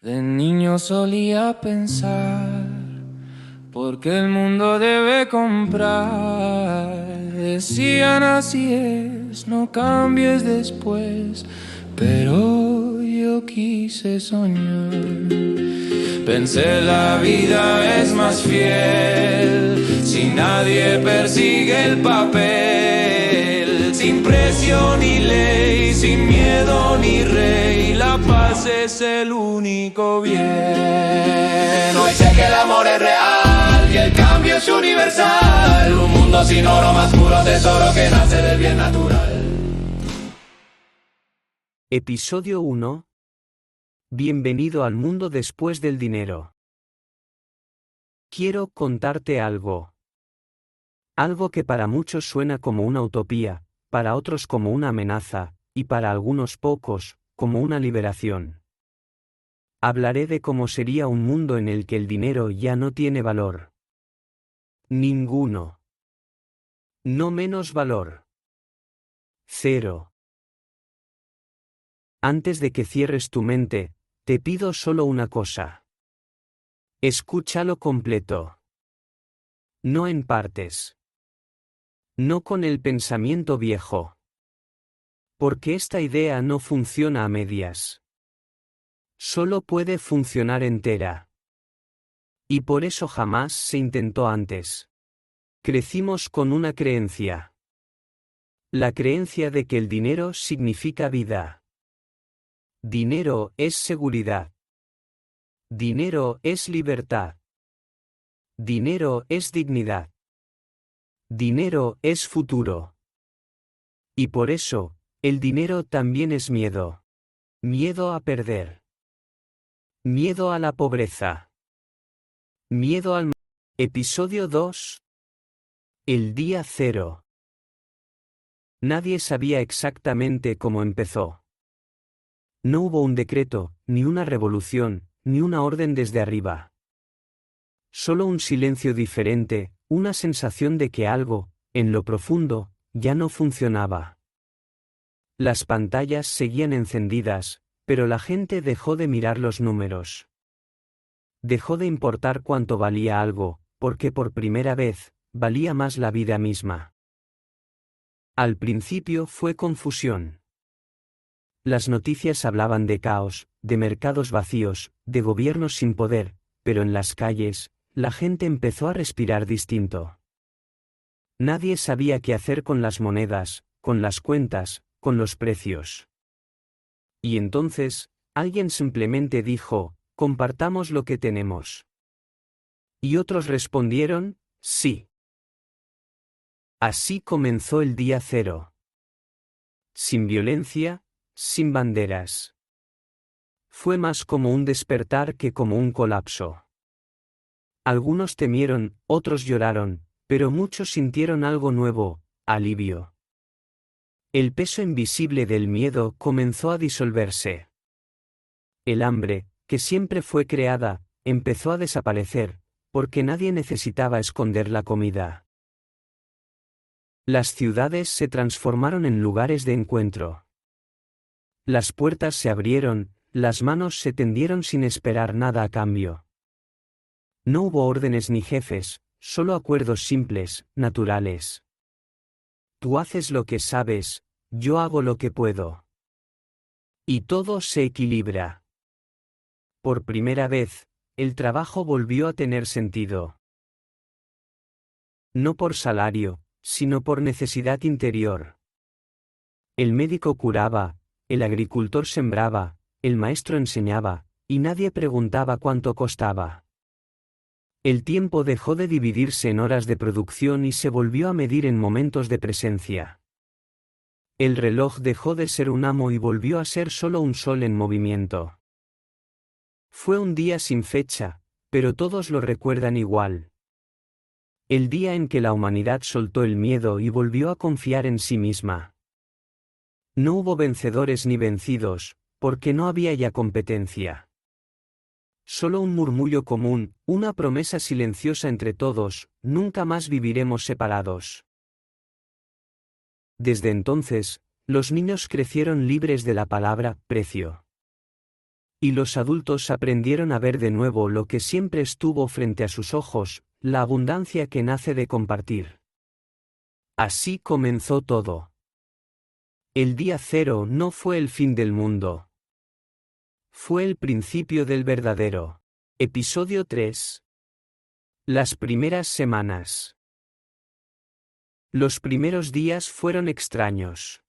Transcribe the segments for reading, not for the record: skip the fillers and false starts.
De niño solía pensar, porque el mundo debe comprar. Decían así es, no cambies después, pero yo quise soñar. Pensé la vida es más fiel, si nadie persigue el papel, sin presión ni ley, sin miedo ni rey, la paz es el único bien. Hoy sé que el amor es real y el cambio es universal, un mundo sin oro, más puro tesoro que nace del bien natural. Episodio 1. Bienvenido al mundo después del dinero. Quiero contarte algo. Algo que para muchos suena como una utopía, para otros como una amenaza, y para algunos pocos, como una liberación. Hablaré de cómo sería un mundo en el que el dinero ya no tiene valor. Ninguno. No menos valor. Cero. Antes de que cierres tu mente, te pido solo una cosa. Escúchalo completo. No en partes. No con el pensamiento viejo. Porque esta idea no funciona a medias. Solo puede funcionar entera. Y por eso jamás se intentó antes. Crecimos con una creencia. La creencia de que el dinero significa vida. Dinero es seguridad. Dinero es libertad. Dinero es dignidad. Dinero es futuro. Y por eso, el dinero también es miedo. Miedo a perder. Miedo a la pobreza. Miedo al... Episodio 2. El día cero. Nadie sabía exactamente cómo empezó. No hubo un decreto, ni una revolución, ni una orden desde arriba. Solo un silencio diferente, una sensación de que algo, en lo profundo, ya no funcionaba. Las pantallas seguían encendidas, pero la gente dejó de mirar los números. Dejó de importar cuánto valía algo, porque por primera vez, valía más la vida misma. Al principio fue confusión. Las noticias hablaban de caos, de mercados vacíos, de gobiernos sin poder, pero en las calles, la gente empezó a respirar distinto. Nadie sabía qué hacer con las monedas, con las cuentas, con los precios. Y entonces, alguien simplemente dijo, compartamos lo que tenemos. Y otros respondieron, sí. Así comenzó el día cero. Sin violencia, sin banderas. Fue más como un despertar que como un colapso. Algunos temieron, otros lloraron, pero muchos sintieron algo nuevo, alivio. El peso invisible del miedo comenzó a disolverse. El hambre, que siempre fue creada, empezó a desaparecer, porque nadie necesitaba esconder la comida. Las ciudades se transformaron en lugares de encuentro. Las puertas se abrieron, las manos se tendieron sin esperar nada a cambio. No hubo órdenes ni jefes, solo acuerdos simples, naturales. Tú haces lo que sabes, yo hago lo que puedo. Y todo se equilibra. Por primera vez, el trabajo volvió a tener sentido. No por salario, sino por necesidad interior. El médico curaba, el agricultor sembraba, el maestro enseñaba, y nadie preguntaba cuánto costaba. El tiempo dejó de dividirse en horas de producción y se volvió a medir en momentos de presencia. El reloj dejó de ser un amo y volvió a ser solo un sol en movimiento. Fue un día sin fecha, pero todos lo recuerdan igual. El día en que la humanidad soltó el miedo y volvió a confiar en sí misma. No hubo vencedores ni vencidos, porque no había ya competencia. Solo un murmullo común, una promesa silenciosa entre todos, nunca más viviremos separados. Desde entonces, los niños crecieron libres de la palabra precio. Y los adultos aprendieron a ver de nuevo lo que siempre estuvo frente a sus ojos, la abundancia que nace de compartir. Así comenzó todo. El día cero no fue el fin del mundo. Fue el principio del verdadero. Episodio 3. Las primeras semanas. Los primeros días fueron extraños.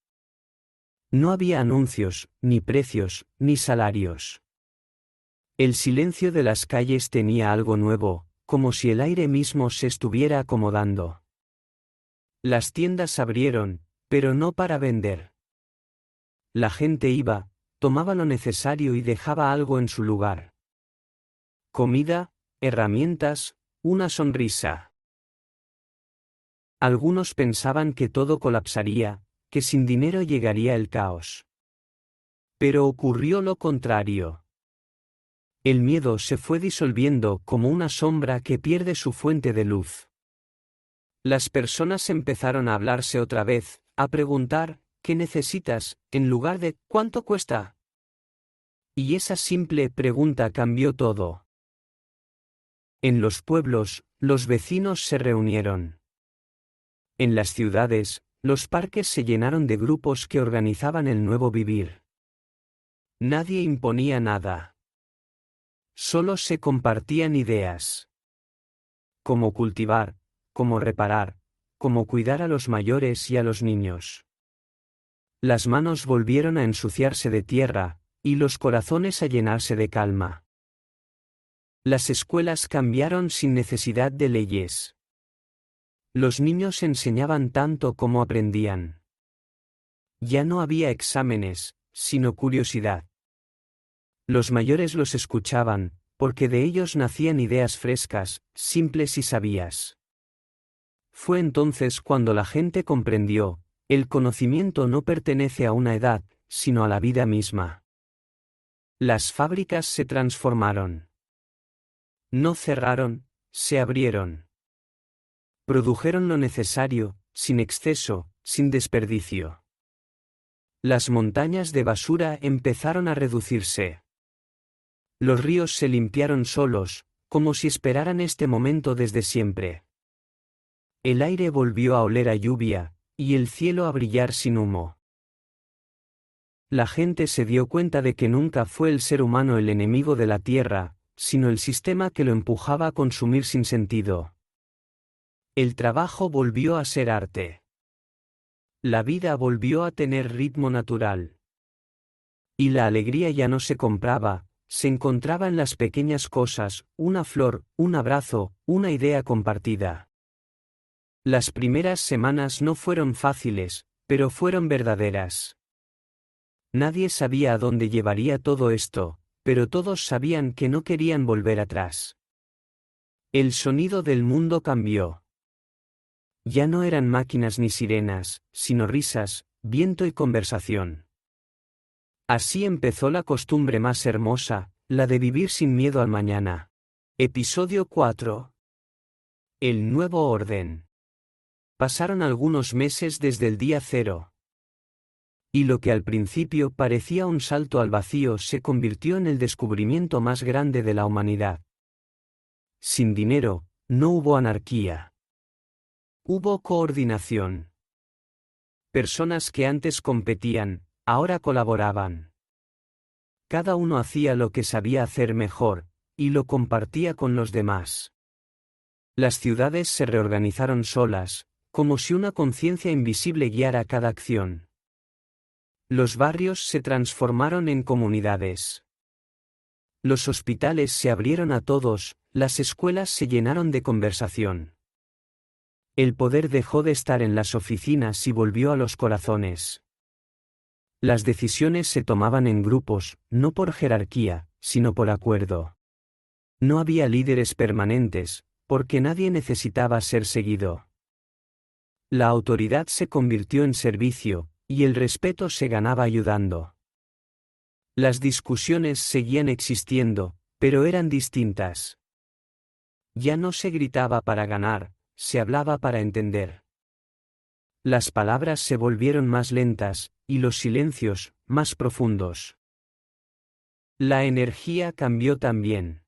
No había anuncios, ni precios, ni salarios. El silencio de las calles tenía algo nuevo, como si el aire mismo se estuviera acomodando. Las tiendas abrieron, pero no para vender. La gente iba, tomaba lo necesario y dejaba algo en su lugar. Comida, herramientas, una sonrisa. Algunos pensaban que todo colapsaría, que sin dinero llegaría el caos. Pero ocurrió lo contrario. El miedo se fue disolviendo como una sombra que pierde su fuente de luz. Las personas empezaron a hablarse otra vez, a preguntar, ¿qué necesitas?, en lugar de ¿cuánto cuesta? Y esa simple pregunta cambió todo. En los pueblos, los vecinos se reunieron. En las ciudades, los parques se llenaron de grupos que organizaban el nuevo vivir. Nadie imponía nada. Solo se compartían ideas. Cómo cultivar, cómo reparar, cómo cuidar a los mayores y a los niños. Las manos volvieron a ensuciarse de tierra, y los corazones a llenarse de calma. Las escuelas cambiaron sin necesidad de leyes. Los niños enseñaban tanto como aprendían. Ya no había exámenes, sino curiosidad. Los mayores los escuchaban, porque de ellos nacían ideas frescas, simples y sabias. Fue entonces cuando la gente comprendió, el conocimiento no pertenece a una edad, sino a la vida misma. Las fábricas se transformaron. No cerraron, se abrieron. Produjeron lo necesario, sin exceso, sin desperdicio. Las montañas de basura empezaron a reducirse. Los ríos se limpiaron solos, como si esperaran este momento desde siempre. El aire volvió a oler a lluvia, y el cielo a brillar sin humo. La gente se dio cuenta de que nunca fue el ser humano el enemigo de la tierra, sino el sistema que lo empujaba a consumir sin sentido. El trabajo volvió a ser arte. La vida volvió a tener ritmo natural. Y la alegría ya no se compraba, se encontraba en las pequeñas cosas, una flor, un abrazo, una idea compartida. Las primeras semanas no fueron fáciles, pero fueron verdaderas. Nadie sabía a dónde llevaría todo esto, pero todos sabían que no querían volver atrás. El sonido del mundo cambió. Ya no eran máquinas ni sirenas, sino risas, viento y conversación. Así empezó la costumbre más hermosa, la de vivir sin miedo al mañana. Episodio 4. El nuevo orden. Pasaron algunos meses desde el día cero. Y lo que al principio parecía un salto al vacío se convirtió en el descubrimiento más grande de la humanidad. Sin dinero, no hubo anarquía. Hubo coordinación. Personas que antes competían, ahora colaboraban. Cada uno hacía lo que sabía hacer mejor, y lo compartía con los demás. Las ciudades se reorganizaron solas, como si una conciencia invisible guiara cada acción. Los barrios se transformaron en comunidades. Los hospitales se abrieron a todos, las escuelas se llenaron de conversación. El poder dejó de estar en las oficinas y volvió a los corazones. Las decisiones se tomaban en grupos, no por jerarquía, sino por acuerdo. No había líderes permanentes, porque nadie necesitaba ser seguido. La autoridad se convirtió en servicio, y el respeto se ganaba ayudando. Las discusiones seguían existiendo, pero eran distintas. Ya no se gritaba para ganar, se hablaba para entender. Las palabras se volvieron más lentas, y los silencios, más profundos. La energía cambió también.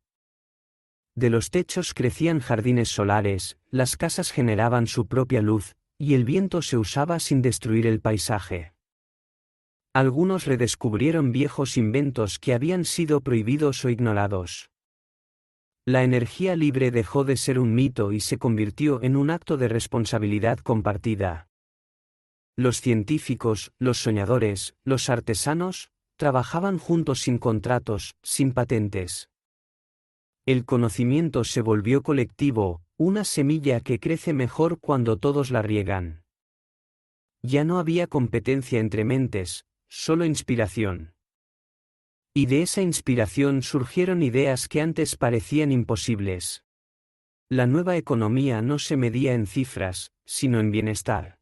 De los techos crecían jardines solares, las casas generaban su propia luz, y el viento se usaba sin destruir el paisaje. Algunos redescubrieron viejos inventos que habían sido prohibidos o ignorados. La energía libre dejó de ser un mito y se convirtió en un acto de responsabilidad compartida. Los científicos, los soñadores, los artesanos, trabajaban juntos sin contratos, sin patentes. El conocimiento se volvió colectivo, una semilla que crece mejor cuando todos la riegan. Ya no había competencia entre mentes, solo inspiración. Y de esa inspiración surgieron ideas que antes parecían imposibles. La nueva economía no se medía en cifras, sino en bienestar.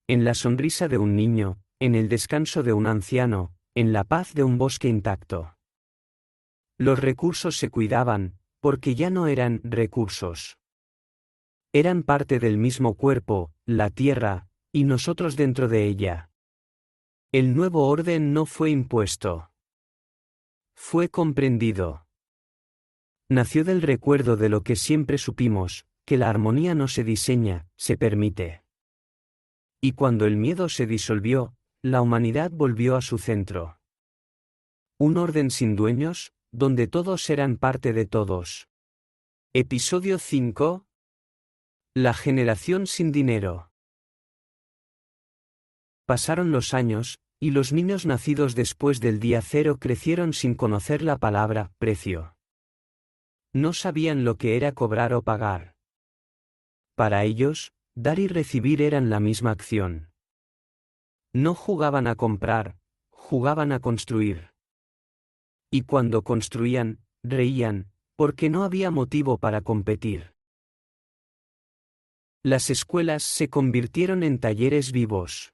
En la sonrisa de un niño, en el descanso de un anciano, en la paz de un bosque intacto. Los recursos se cuidaban, porque ya no eran recursos. Eran parte del mismo cuerpo, la tierra, y nosotros dentro de ella. El nuevo orden no fue impuesto. Fue comprendido. Nació del recuerdo de lo que siempre supimos, que la armonía no se diseña, se permite. Y cuando el miedo se disolvió, la humanidad volvió a su centro. Un orden sin dueños, donde todos eran parte de todos. Episodio 5. La generación sin dinero. Pasaron los años, y los niños nacidos después del día cero crecieron sin conocer la palabra precio. No sabían lo que era cobrar o pagar. Para ellos, dar y recibir eran la misma acción. No jugaban a comprar, jugaban a construir. Y cuando construían, reían, porque no había motivo para competir. Las escuelas se convirtieron en talleres vivos.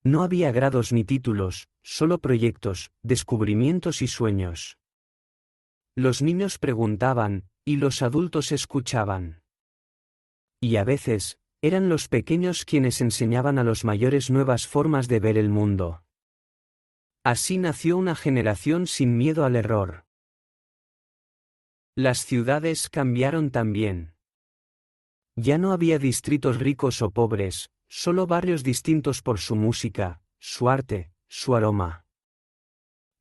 No había grados ni títulos, solo proyectos, descubrimientos y sueños. Los niños preguntaban, y los adultos escuchaban. Y a veces, eran los pequeños quienes enseñaban a los mayores nuevas formas de ver el mundo. Así nació una generación sin miedo al error. Las ciudades cambiaron también. Ya no había distritos ricos o pobres, solo barrios distintos por su música, su arte, su aroma.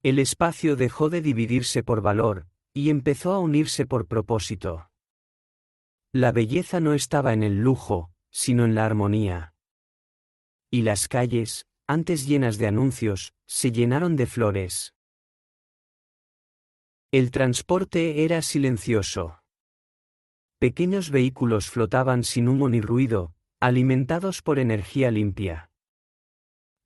El espacio dejó de dividirse por valor, y empezó a unirse por propósito. La belleza no estaba en el lujo, sino en la armonía. Y las calles, antes llenas de anuncios, se llenaron de flores. El transporte era silencioso. Pequeños vehículos flotaban sin humo ni ruido, alimentados por energía limpia.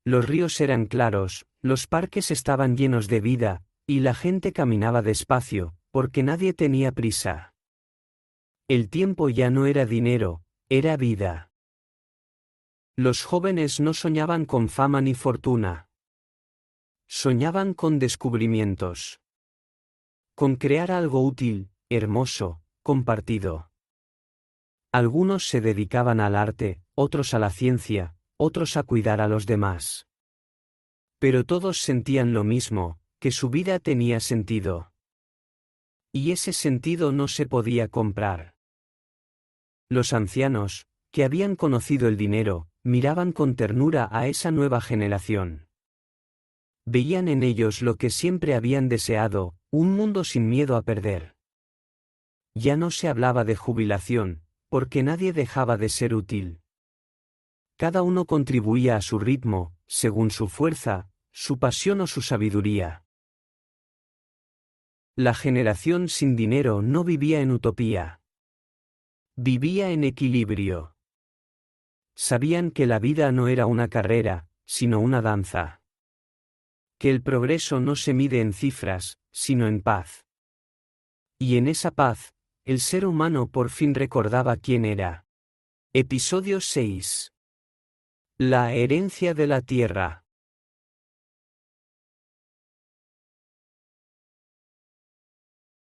Los ríos eran claros, los parques estaban llenos de vida, y la gente caminaba despacio, porque nadie tenía prisa. El tiempo ya no era dinero, era vida. Los jóvenes no soñaban con fama ni fortuna. Soñaban con descubrimientos. Con crear algo útil, hermoso, compartido. Algunos se dedicaban al arte, otros a la ciencia, otros a cuidar a los demás. Pero todos sentían lo mismo, que su vida tenía sentido. Y ese sentido no se podía comprar. Los ancianos, que habían conocido el dinero, miraban con ternura a esa nueva generación. Veían en ellos lo que siempre habían deseado, un mundo sin miedo a perder. Ya no se hablaba de jubilación, porque nadie dejaba de ser útil. Cada uno contribuía a su ritmo, según su fuerza, su pasión o su sabiduría. La generación sin dinero no vivía en utopía. Vivía en equilibrio. Sabían que la vida no era una carrera, sino una danza. Que el progreso no se mide en cifras, sino en paz. Y en esa paz, el ser humano por fin recordaba quién era. Episodio 6. La herencia de la tierra.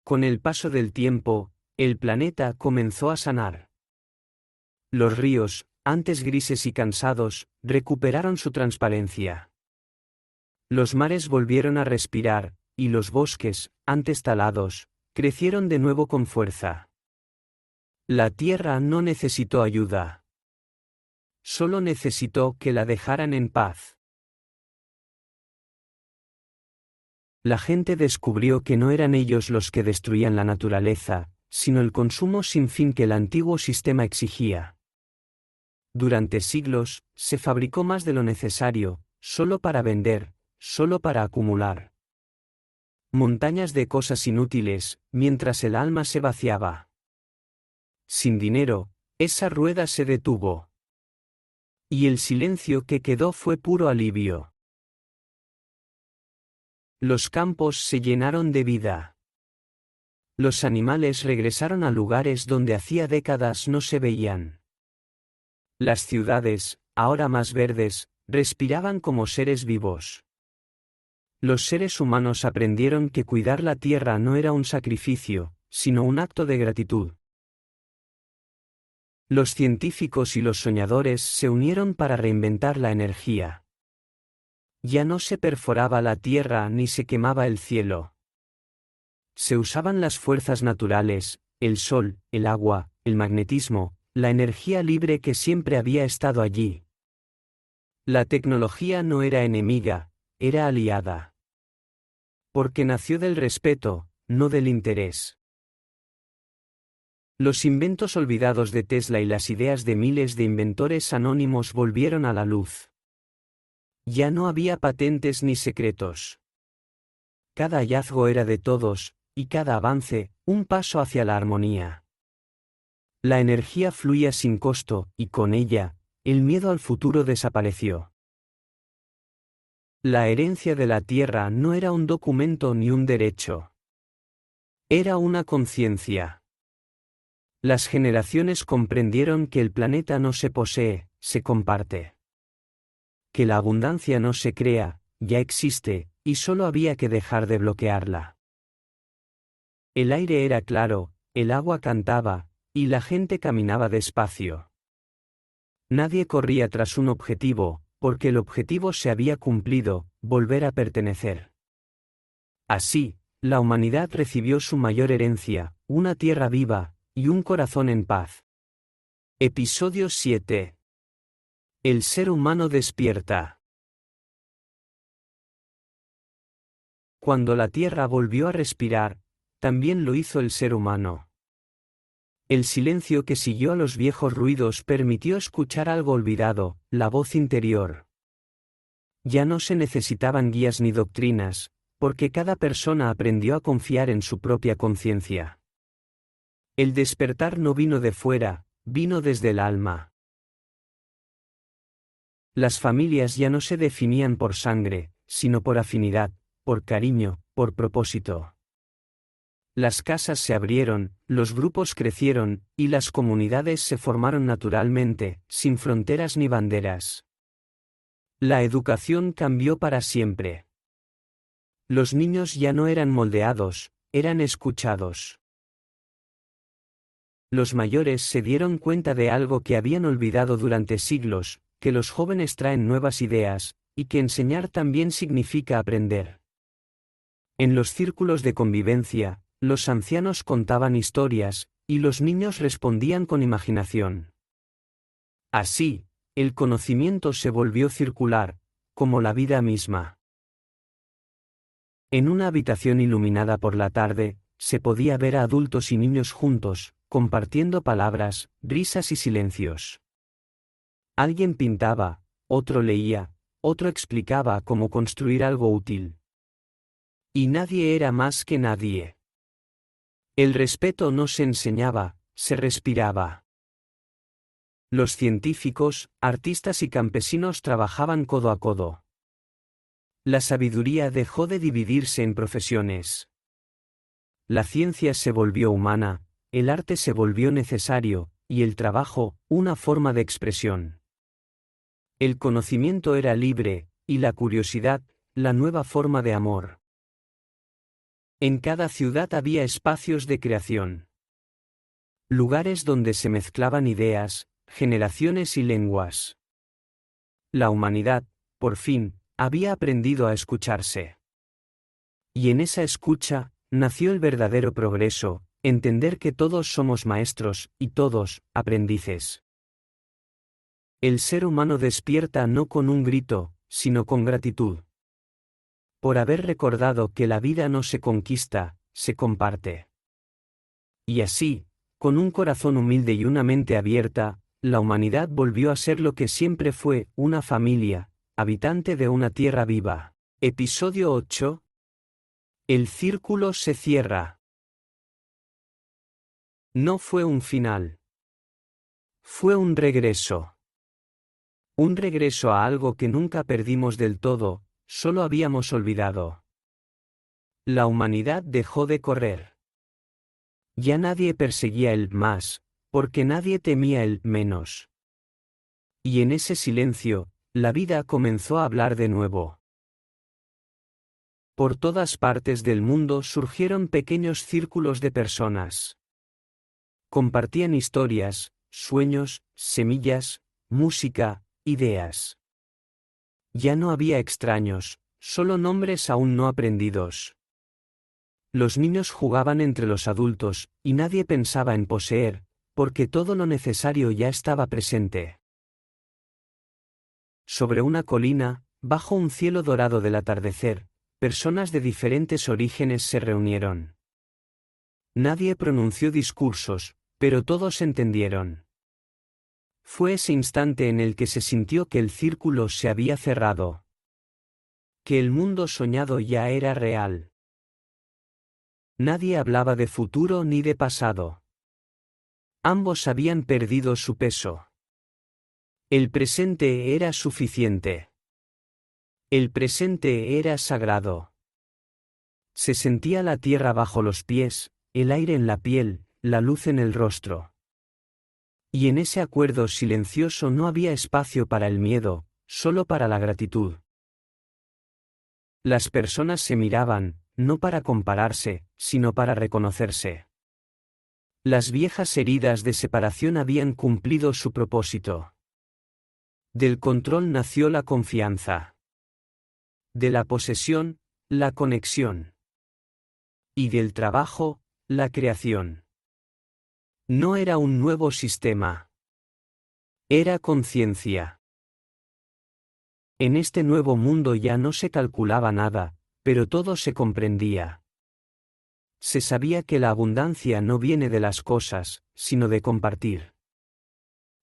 Con el paso del tiempo, el planeta comenzó a sanar. Los ríos, antes grises y cansados, recuperaron su transparencia. Los mares volvieron a respirar, y los bosques, antes talados, crecieron de nuevo con fuerza. La tierra no necesitó ayuda. Solo necesitó que la dejaran en paz. La gente descubrió que no eran ellos los que destruían la naturaleza, sino el consumo sin fin que el antiguo sistema exigía. Durante siglos, se fabricó más de lo necesario, solo para vender, solo para acumular. Montañas de cosas inútiles, mientras el alma se vaciaba. Sin dinero, esa rueda se detuvo. Y el silencio que quedó fue puro alivio. Los campos se llenaron de vida. Los animales regresaron a lugares donde hacía décadas no se veían. Las ciudades, ahora más verdes, respiraban como seres vivos. Los seres humanos aprendieron que cuidar la tierra no era un sacrificio, sino un acto de gratitud. Los científicos y los soñadores se unieron para reinventar la energía. Ya no se perforaba la tierra ni se quemaba el cielo. Se usaban las fuerzas naturales, el sol, el agua, el magnetismo, la energía libre que siempre había estado allí. La tecnología no era enemiga, era aliada. Porque nació del respeto, no del interés. Los inventos olvidados de Tesla y las ideas de miles de inventores anónimos volvieron a la luz. Ya no había patentes ni secretos. Cada hallazgo era de todos, y cada avance, un paso hacia la armonía. La energía fluía sin costo, y con ella, el miedo al futuro desapareció. La herencia de la tierra no era un documento ni un derecho. Era una conciencia. Las generaciones comprendieron que el planeta no se posee, se comparte. Que la abundancia no se crea, ya existe, y solo había que dejar de bloquearla. El aire era claro, el agua cantaba, y la gente caminaba despacio. Nadie corría tras un objetivo, porque el objetivo se había cumplido, volver a pertenecer. Así, la humanidad recibió su mayor herencia, una tierra viva, y un corazón en paz. Episodio 7. El ser humano despierta. Cuando la tierra volvió a respirar, también lo hizo el ser humano. El silencio que siguió a los viejos ruidos permitió escuchar algo olvidado, la voz interior. Ya no se necesitaban guías ni doctrinas, porque cada persona aprendió a confiar en su propia conciencia. El despertar no vino de fuera, vino desde el alma. Las familias ya no se definían por sangre, sino por afinidad, por cariño, por propósito. Las casas se abrieron, los grupos crecieron, y las comunidades se formaron naturalmente, sin fronteras ni banderas. La educación cambió para siempre. Los niños ya no eran moldeados, eran escuchados. Los mayores se dieron cuenta de algo que habían olvidado durante siglos, que los jóvenes traen nuevas ideas, y que enseñar también significa aprender. En los círculos de convivencia, los ancianos contaban historias, y los niños respondían con imaginación. Así, el conocimiento se volvió circular, como la vida misma. En una habitación iluminada por la tarde, se podía ver a adultos y niños juntos, compartiendo palabras, risas y silencios. Alguien pintaba, otro leía, otro explicaba cómo construir algo útil. Y nadie era más que nadie. El respeto no se enseñaba, se respiraba. Los científicos, artistas y campesinos trabajaban codo a codo. La sabiduría dejó de dividirse en profesiones. La ciencia se volvió humana, el arte se volvió necesario, y el trabajo, una forma de expresión. El conocimiento era libre, y la curiosidad, la nueva forma de amor. En cada ciudad había espacios de creación. Lugares donde se mezclaban ideas, generaciones y lenguas. La humanidad, por fin, había aprendido a escucharse. Y en esa escucha, nació el verdadero progreso, entender que todos somos maestros, y todos, aprendices. El ser humano despierta no con un grito, sino con gratitud. Por haber recordado que la vida no se conquista, se comparte. Y así, con un corazón humilde y una mente abierta, la humanidad volvió a ser lo que siempre fue, una familia, habitante de una tierra viva. Episodio 8. El círculo se cierra. No fue un final. Fue un regreso. Un regreso a algo que nunca perdimos del todo, solo habíamos olvidado. La humanidad dejó de correr. Ya nadie perseguía el más, porque nadie temía el menos. Y en ese silencio, la vida comenzó a hablar de nuevo. Por todas partes del mundo surgieron pequeños círculos de personas. Compartían historias, sueños, semillas, música, ideas. Ya no había extraños, solo nombres aún no aprendidos. Los niños jugaban entre los adultos, y nadie pensaba en poseer, porque todo lo necesario ya estaba presente. Sobre una colina, bajo un cielo dorado del atardecer, personas de diferentes orígenes se reunieron. Nadie pronunció discursos, pero todos entendieron. Fue ese instante en el que se sintió que el círculo se había cerrado. Que el mundo soñado ya era real. Nadie hablaba de futuro ni de pasado. Ambos habían perdido su peso. El presente era suficiente. El presente era sagrado. Se sentía la tierra bajo los pies, el aire en la piel, la luz en el rostro. Y en ese acuerdo silencioso no había espacio para el miedo, solo para la gratitud. Las personas se miraban, no para compararse, sino para reconocerse. Las viejas heridas de separación habían cumplido su propósito. Del control nació la confianza. De la posesión, la conexión. Y del trabajo, la creación. No era un nuevo sistema. Era conciencia. En este nuevo mundo ya no se calculaba nada, pero todo se comprendía. Se sabía que la abundancia no viene de las cosas, sino de compartir.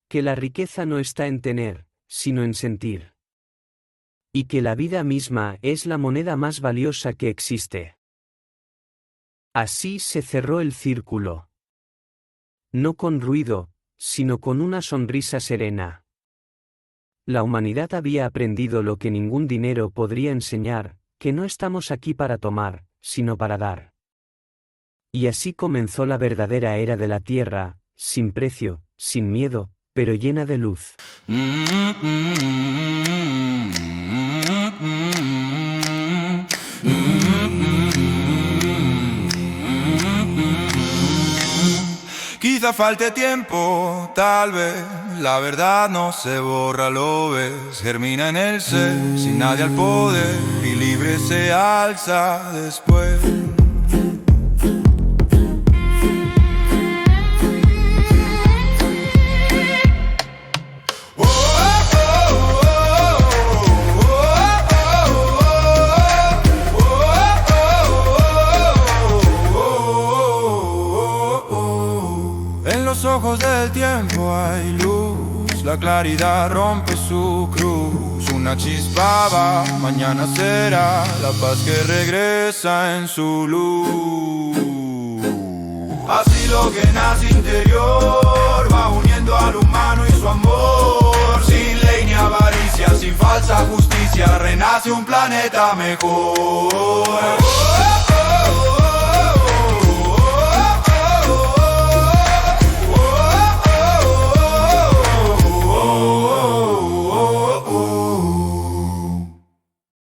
Que la riqueza no está en tener, sino en sentir. Y que la vida misma es la moneda más valiosa que existe. Así se cerró el círculo. No con ruido, sino con una sonrisa serena. La humanidad había aprendido lo que ningún dinero podría enseñar, que no estamos aquí para tomar, sino para dar. Y así comenzó la verdadera era de la tierra, sin precio, sin miedo, pero llena de luz. Quizá falte tiempo, tal vez, la verdad no se borra, lo ves, germina en el ser, sin nadie al poder, y libre se alza después. En los ojos del tiempo hay luz, la claridad rompe su cruz. Una chispa va, mañana será la paz que regresa en su luz. Así lo que nace interior va uniendo al humano y su amor. Sin ley ni avaricia, sin falsa justicia, renace un planeta mejor.